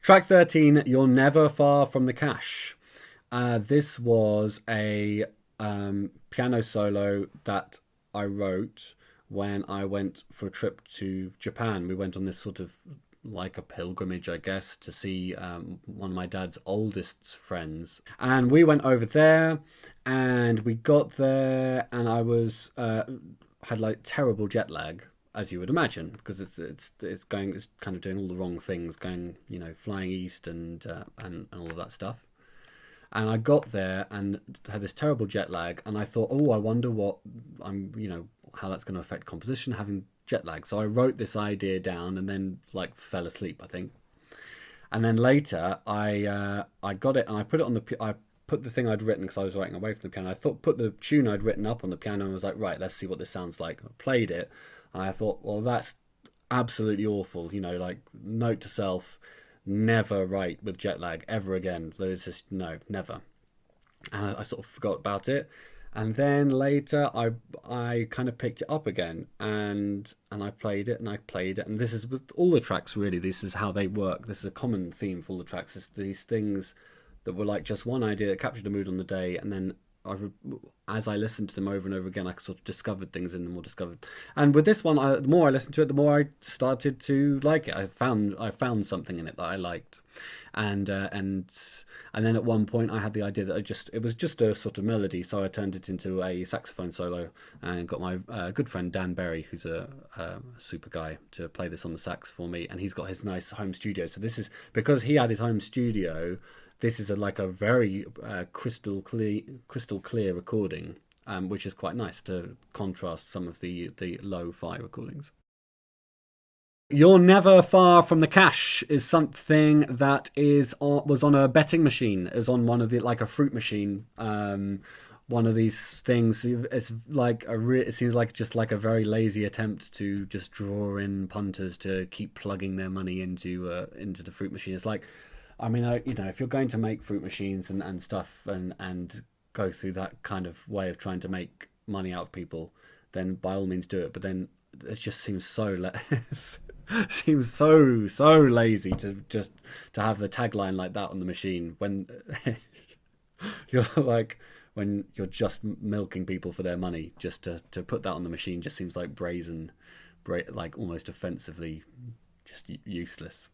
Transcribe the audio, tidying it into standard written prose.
Track 13, You're Never Far from the Cash. This was a piano solo that I wrote when I went for a trip to Japan. We went on this sort of like a pilgrimage, I guess, to see one of my dad's oldest friends. And we went over there, and we got there, and I was had like terrible jet lag, as you would imagine, because it's kind of doing all the wrong things, going, you know, flying east and all of that stuff. And I got there and had this terrible jet lag, and I thought, oh, I wonder how that's going to affect composition, having jet lag. So I wrote this idea down and then like fell asleep, I think. And then later I got it and I put it on I put the thing I'd written, because I was writing away from the piano. I put the tune I'd written up on the piano and was like, right, let's see what this sounds like. I played it and I thought, well, that's absolutely awful. You know, like, note to self, never write with jet lag ever again. There's just no, never. And I sort of forgot about it. And then later I kind of picked it up again and I played it and I played it. And this is with all the tracks, really. This is how they work. This is a common theme for all the tracks. It's these things that were like just one idea that captured a mood on the day, and then as I listened to them over and over again, I sort of discovered things in them, or discovered. And with this one, the more I listened to it, the more I started to like it. I found something in it that I liked, and then at one point I had the idea that it was just a sort of melody, so I turned it into a saxophone solo and got my good friend Dan Berry, who's a super guy, to play this on the sax for me, and he's got his nice home studio. So this is, because he had his home studio, this is like a very crystal clear recording, which is quite nice to contrast some of the lo-fi recordings. You're Never Far from the Cash is something that was on a betting machine, is on one of the, like a fruit machine. One of these things. It's like it seems like just like a very lazy attempt to just draw in punters to keep plugging their money into the fruit machine. It's like, I mean, if you're going to make fruit machines and stuff and go through that kind of way of trying to make money out of people, then by all means do it. But then it just seems so seems so lazy to have a tagline like that on the machine when when you're just milking people for their money. Just to put that on the machine just seems like brazen, like almost offensively just useless.